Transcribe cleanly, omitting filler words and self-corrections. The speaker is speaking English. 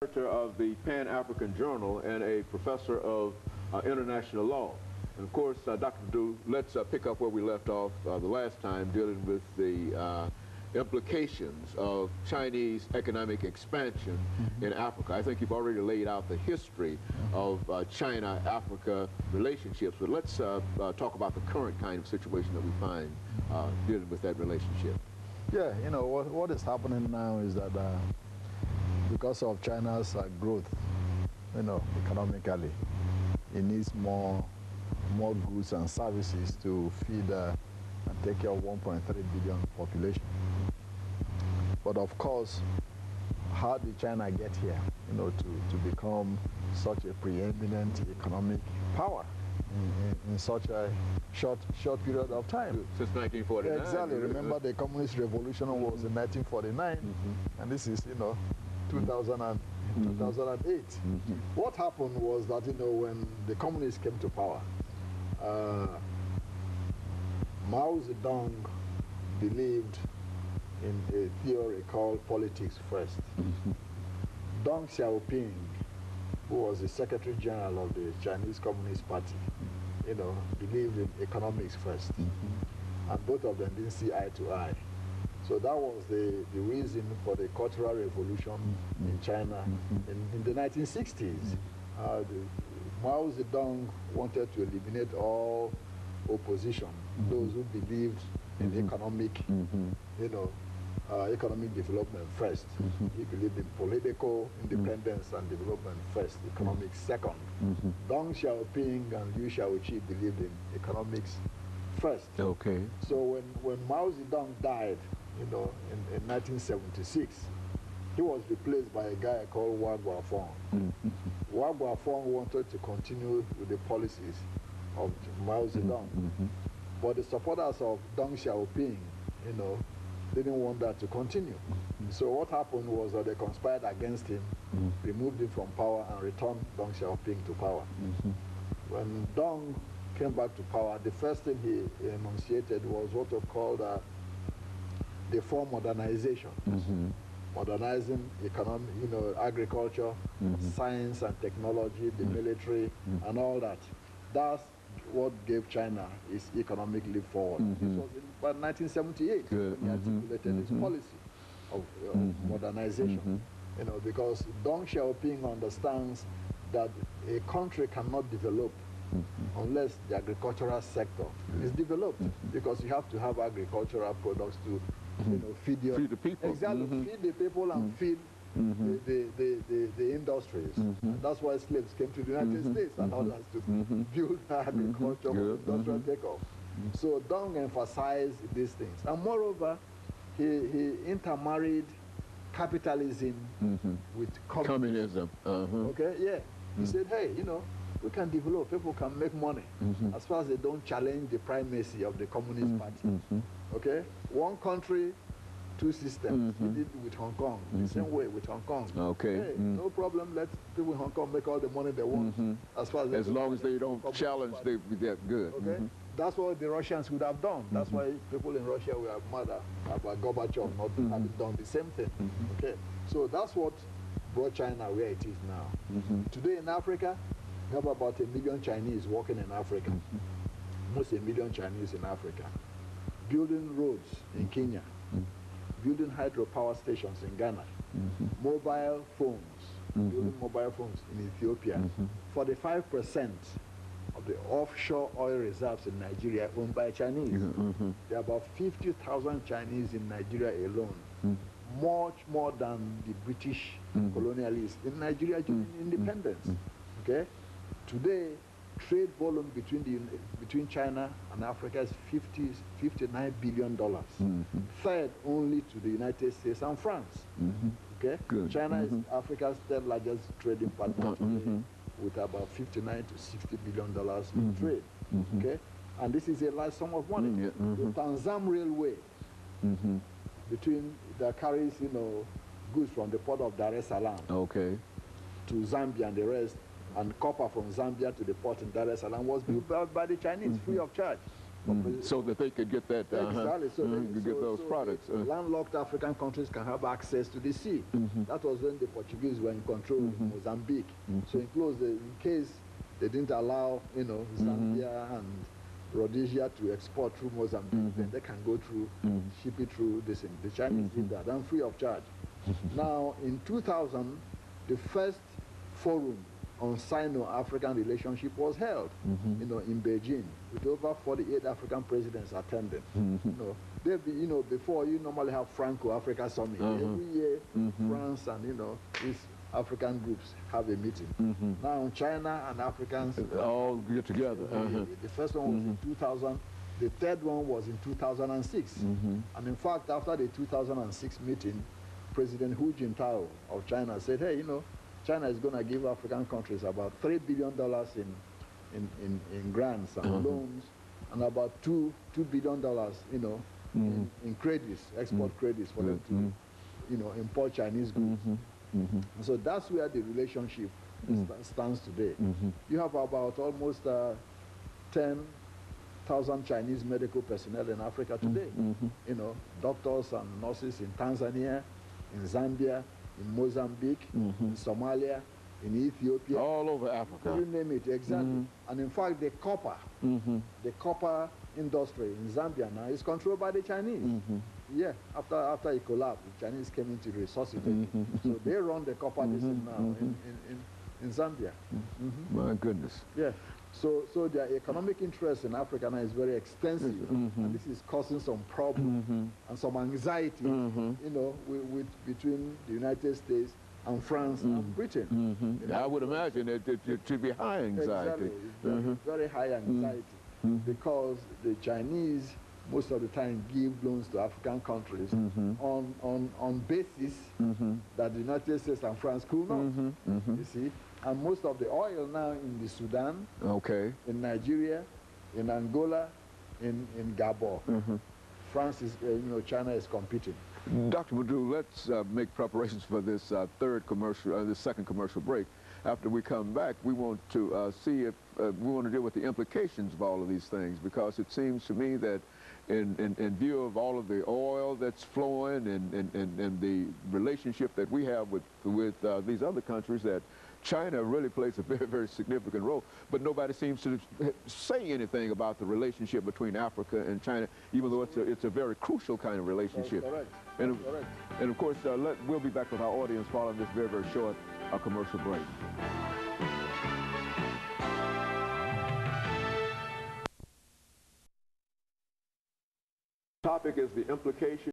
Editor of the Pan-African Journal and a professor of international law. And of course, Dr. LMadu, let's pick up where we left off the last time, dealing with the implications of Chinese economic expansion in Africa. I think you've already laid out the history of China-Africa relationships, but let's talk about the current kind of situation that we find dealing with that relationship. Yeah, you know, what is happening now is that because of China's growth, you know, economically, it needs more goods and services to feed and take care of 1.3 billion population. But of course, how did China get here, you know, to become such a preeminent economic power in such a short period of time? Since 1949. Exactly. Remember, the Communist Revolution was in 1949, and this is, you know, 2008. What happened was that, you know, when the communists came to power, Mao Zedong believed in a theory called politics first. Deng Xiaoping, who was the Secretary General of the Chinese Communist Party, you know, believed in economics first. And both of them didn't see eye to eye. So that was the reason for the Cultural Revolution in China in the 1960s. Mao Zedong wanted to eliminate all opposition, those who believed in economic, you know, economic development first. He believed in political independence and development first, economics second. Deng Xiaoping and Liu Shaoqi believed in economics first. Okay. So when Mao Zedong died, you know, in 1976, he was replaced by a guy called Hua Guofeng. Hua Guofeng wanted to continue with the policies of Mao Zedong, but the supporters of Deng Xiaoping, you know, didn't want that to continue. So what happened was that they conspired against him, removed him from power, and returned Deng Xiaoping to power. When Deng came back to power, the first thing he enunciated was what was called the four modernization. Modernizing economic, you know, agriculture, science and technology, the military, and all that. That's what gave China its economic leap forward. This was in about 1978 when he articulated his policy of modernization. You know, because Deng Xiaoping understands that a country cannot develop unless the agricultural sector is developed, because you have to have agricultural products to, you know, feed the people. Exactly, feed the people and feed the industries. And that's why slaves came to the United States and others to build agriculture for industrial takeoff. So Deng emphasized these things. And moreover, he intermarried capitalism with communism. Okay, yeah. He said, hey, you know, we can develop, people can make money as far as they don't challenge the primacy of the Communist Party. Okay? One country, two systems. He did it with Hong Kong, the same way with Hong Kong. Okay. Hey, no problem, let people in Hong Kong make all the money they want. As long as they don't challenge, they're good. Okay? That's what the Russians would have done. That's why people in Russia were mad about Gorbachev not having done the same thing. Okay? So that's what brought China where it is now. Today in Africa, we have about 1 million Chinese working in Africa. Almost 1 million Chinese in Africa. Building roads in Kenya. Building hydropower stations in Ghana. Mobile phones. Building mobile phones in Ethiopia. 45% of the offshore oil reserves in Nigeria owned by Chinese. There are about 50,000 Chinese in Nigeria alone. Much more than the British colonialists in Nigeria during independence. Okay? Today, trade volume between China and Africa is $59 billion. Third only to the United States and France. Okay? China is Africa's third largest trading partner today, with about $59 to $60 billion in trade. Okay? And this is a large sum of money. The Tanzam Railway, that carries, you know, goods from the port of Dar es Salaam to Zambia and the rest, and copper from Zambia to the port in Dar es Salaam, was built by the Chinese free of charge. So that they could get that, exactly. So they could get those products. Landlocked African countries can have access to the sea. That was when the Portuguese were in control in Mozambique. So in case they didn't allow, you know, Zambia and Rhodesia to export through Mozambique, then they can go through, ship it through this thing. The Chinese did that, and free of charge. Now, in 2000, the first forum on Sino-African relationship was held, you know, in Beijing, with over 48 African presidents attending. You know, before you normally have Franco-Africa Summit. Every year, France and, you know, these African groups have a meeting. Now, China and Africans all get together. The first one was in 2000. The third one was in 2006. And in fact, after the 2006 meeting, President Hu Jintao of China said, hey, you know, China is going to give African countries about $3 billion in grants and loans, and about $2 billion, you know, in credits, export credits for them to, you know, import Chinese goods. So that's where the relationship stands today. You have about almost 10,000 Chinese medical personnel in Africa today. You know, doctors and nurses in Tanzania, in Zambia, in Mozambique, in Somalia, in Ethiopia. All over Africa. You name it, exactly. And in fact, the copper industry in Zambia now is controlled by the Chinese. Yeah, after it collapsed, the Chinese came in to resuscitate it. So they run the copper business now in Zambia. My goodness. Yeah. So their economic interest in Africa now is very extensive, and this is causing some problems and some anxiety, you know, between the United States and France and Britain. I would imagine it should be high anxiety. Exactly. Very high anxiety, because the Chinese most of the time give loans to African countries on basis that the United States and France could not. You see? And most of the oil now in the Sudan, in Nigeria, in Angola, in Gabon, France is, you know, China is competing. Dr. LMadu, let's make preparations for this this second commercial break. After we come back, we want to see if we want to deal with the implications of all of these things, because it seems to me that in view of all of the oil that's flowing and the relationship that we have with these other countries, that China really plays a very, very significant role. But nobody seems to say anything about the relationship between Africa and China, even though it's a very crucial kind of relationship. That's correct. And of course, we'll be back with our audience following this very, very short commercial break. The topic is the implication